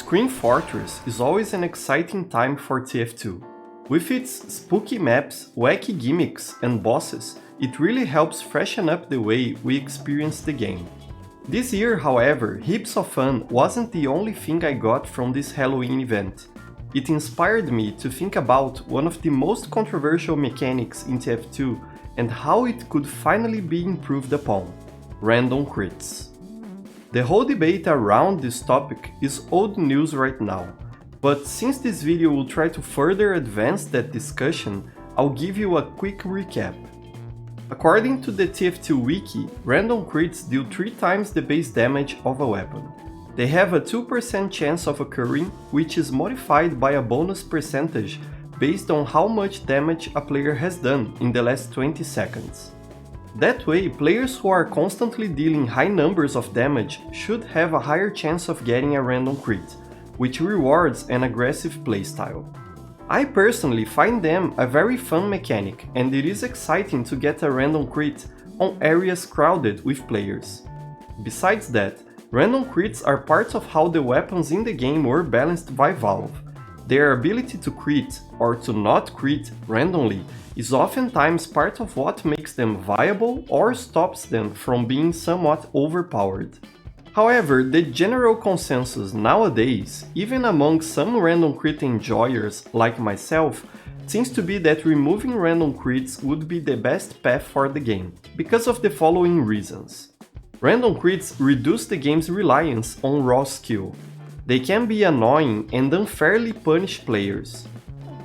Screen Fortress is always an exciting time for TF2. With its spooky maps, wacky gimmicks, and bosses, it really helps freshen up the way we experience the game. This year, however, heaps of fun wasn't the only thing I got from this Halloween event. It inspired me to think about one of the most controversial mechanics in TF2 and how it could finally be improved upon: random crits. The whole debate around this topic is old news right now, but since this video will try to further advance that discussion, I'll give you a quick recap. According to the TF2 wiki, random crits deal 3 times the base damage of a weapon. They have a 2% chance of occurring, which is modified by a bonus percentage based on how much damage a player has done in the last 20 seconds. That way, players who are constantly dealing high numbers of damage should have a higher chance of getting a random crit, which rewards an aggressive playstyle. I personally find them a very fun mechanic, and it is exciting to get a random crit on areas crowded with players. Besides that, random crits are part of how the weapons in the game were balanced by Valve. Their ability to crit, or to not crit, randomly is oftentimes part of what makes them viable or stops them from being somewhat overpowered. However, the general consensus nowadays, even among some random crit enjoyers like myself, seems to be that removing random crits would be the best path for the game, because of the following reasons. Random crits reduce the game's reliance on raw skill. They can be annoying and unfairly punish players.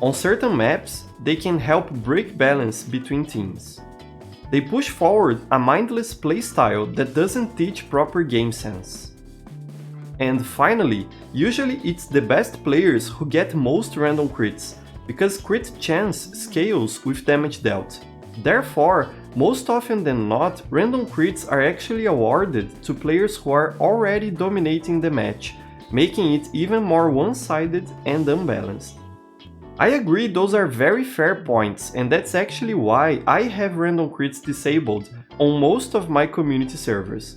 On certain maps, they can help break balance between teams. They push forward a mindless playstyle that doesn't teach proper game sense. And finally, usually it's the best players who get most random crits, because crit chance scales with damage dealt. Therefore, most often than not, random crits are actually awarded to players who are already dominating the match, making it even more one-sided and unbalanced. I agree those are very fair points, and that's actually why I have random crits disabled on most of my community servers.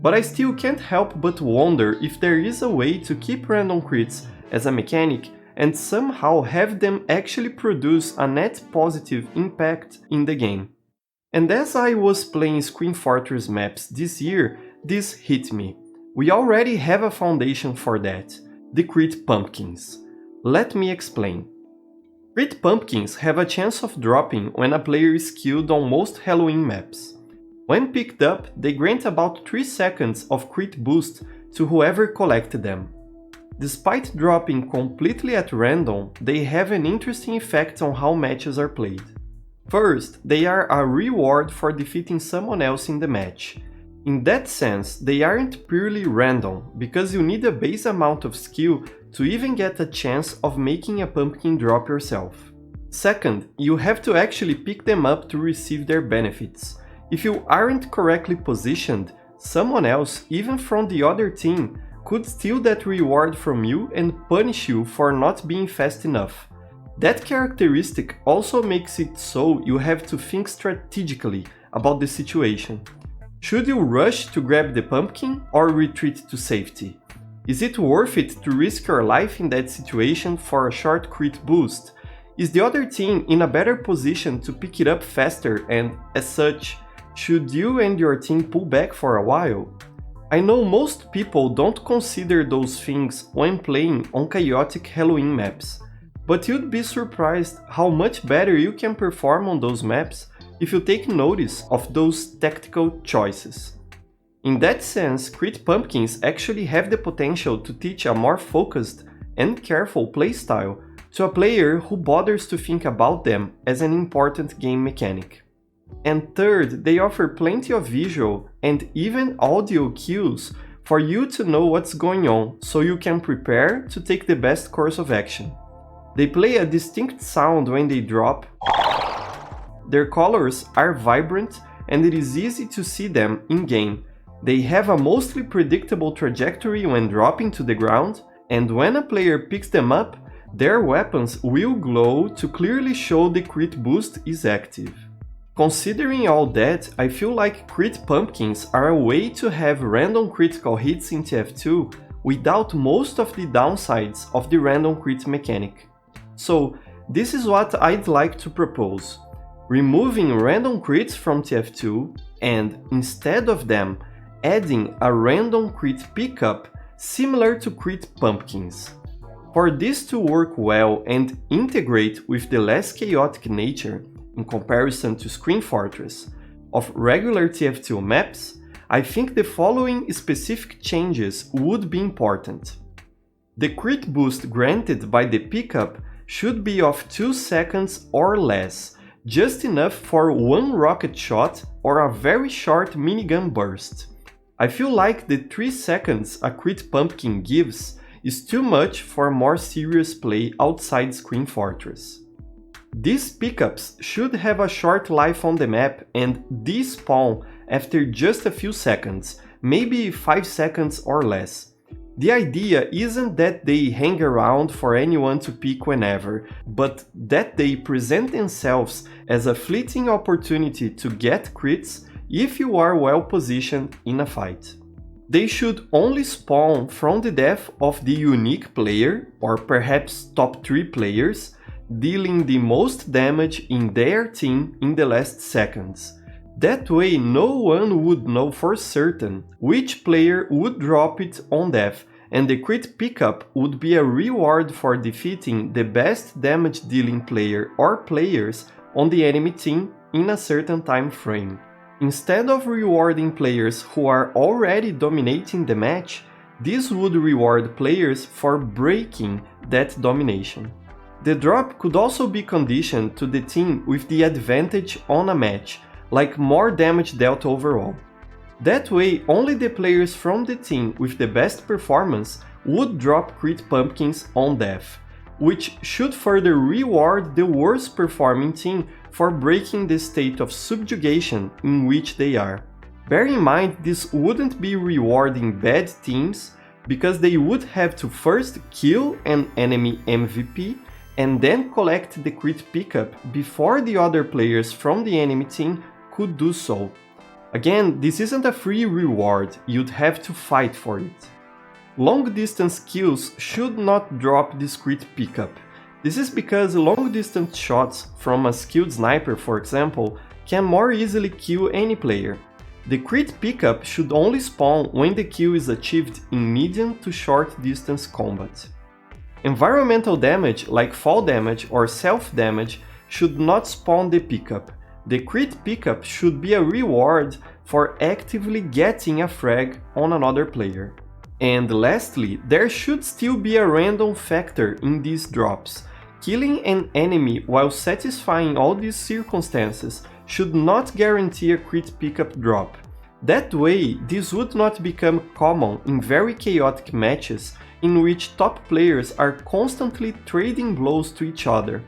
But I still can't help but wonder if there is a way to keep random crits as a mechanic and somehow have them actually produce a net positive impact in the game. And as I was playing Screen Fortress maps this year, this hit me. We already have a foundation for that: the crit pumpkins. Let me explain. Crit pumpkins have a chance of dropping when a player is killed on most Halloween maps. When picked up, they grant about 3 seconds of crit boost to whoever collected them. Despite dropping completely at random, they have an interesting effect on how matches are played. First, they are a reward for defeating someone else in the match. In that sense, they aren't purely random, because you need a base amount of skill to even get a chance of making a pumpkin drop yourself. Second, you have to actually pick them up to receive their benefits. If you aren't correctly positioned, someone else, even from the other team, could steal that reward from you and punish you for not being fast enough. That characteristic also makes it so you have to think strategically about the situation. Should you rush to grab the pumpkin or retreat to safety? Is it worth it to risk your life in that situation for a short crit boost? Is the other team in a better position to pick it up faster and, as such, should you and your team pull back for a while? I know most people don't consider those things when playing on chaotic Halloween maps, but you'd be surprised how much better you can perform on those maps if you take notice of those tactical choices. In that sense, crit pumpkins actually have the potential to teach a more focused and careful playstyle to a player who bothers to think about them as an important game mechanic. And third, they offer plenty of visual and even audio cues for you to know what's going on, so you can prepare to take the best course of action. They play a distinct sound when they drop. Their colors are vibrant and it is easy to see them in-game. They have a mostly predictable trajectory when dropping to the ground, and when a player picks them up, their weapons will glow to clearly show the crit boost is active. Considering all that, I feel like crit pumpkins are a way to have random critical hits in TF2 without most of the downsides of the random crit mechanic. So this is what I'd like to propose. Removing random crits from TF2 and, instead of them, adding a random crit pickup similar to crit pumpkins. For this to work well and integrate with the less chaotic nature, in comparison to Screen Fortress, of regular TF2 maps, I think the following specific changes would be important. The crit boost granted by the pickup should be of 2 seconds or less, just enough for one rocket shot or a very short minigun burst. I feel like the 3 seconds a crit pumpkin gives is too much for more serious play outside Screen Fortress. These pickups should have a short life on the map and despawn after just a few seconds, maybe 5 seconds or less. The idea isn't that they hang around for anyone to pick whenever, but that they present themselves as a fleeting opportunity to get crits if you are well positioned in a fight. They should only spawn from the death of the unique player, or perhaps top 3 players, dealing the most damage in their team in the last seconds. That way no one would know for certain which player would drop it on death, and the crit pickup would be a reward for defeating the best damage dealing player or players on the enemy team in a certain time frame. Instead of rewarding players who are already dominating the match, this would reward players for breaking that domination. The drop could also be conditioned to the team with the advantage on a match, like more damage dealt overall. That way, only the players from the team with the best performance would drop crit pumpkins on death, which should further reward the worst performing team for breaking the state of subjugation in which they are. Bear in mind, this wouldn't be rewarding bad teams, because they would have to first kill an enemy MVP and then collect the crit pickup before the other players from the enemy team could do so. Again, this isn't a free reward, you'd have to fight for it. Long distance kills should not drop this crit pickup. This is because long distance shots from a skilled sniper, for example, can more easily kill any player. The crit pickup should only spawn when the kill is achieved in medium to short distance combat. Environmental damage, like fall damage or self damage, should not spawn the pickup. The crit pickup should be a reward for actively getting a frag on another player. And lastly, there should still be a random factor in these drops. Killing an enemy while satisfying all these circumstances should not guarantee a crit pickup drop. That way, this would not become common in very chaotic matches in which top players are constantly trading blows to each other.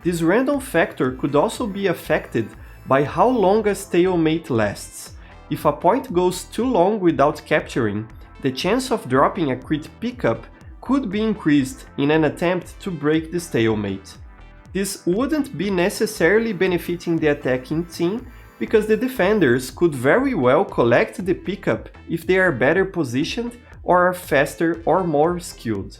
This random factor could also be affected by how long a stalemate lasts. If a point goes too long without capturing, the chance of dropping a crit pickup could be increased in an attempt to break the stalemate. This wouldn't be necessarily benefiting the attacking team, because the defenders could very well collect the pickup if they are better positioned or are faster or more skilled.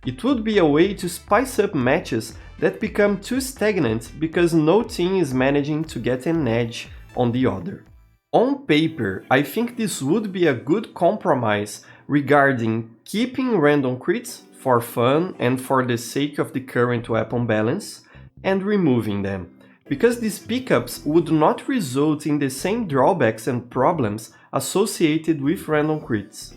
It would be a way to spice up matches that become too stagnant because no team is managing to get an edge on the other. On paper, I think this would be a good compromise regarding keeping random crits for fun and for the sake of the current weapon balance, and removing them, because these pickups would not result in the same drawbacks and problems associated with random crits.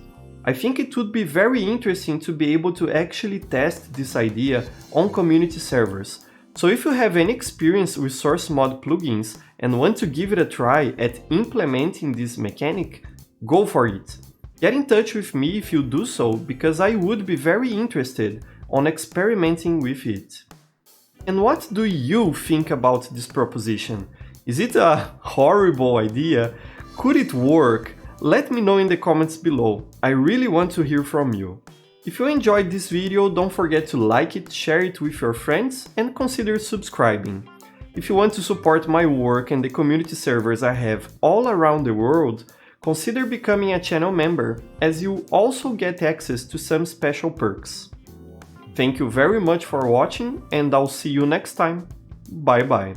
I think it would be very interesting to be able to actually test this idea on community servers. So if you have any experience with source mod plugins and want to give it a try at implementing this mechanic, go for it. Get in touch with me if you do so, because I would be very interested on experimenting with it. And what do you think about this proposition? Is it a horrible idea? Could it work? Let me know in the comments below. I really want to hear from you. If you enjoyed this video, don't forget to like it, share it with your friends, and consider subscribing. If you want to support my work and the community servers I have all around the world, consider becoming a channel member, as you also get access to some special perks. Thank you very much for watching, and I'll see you next time. Bye bye.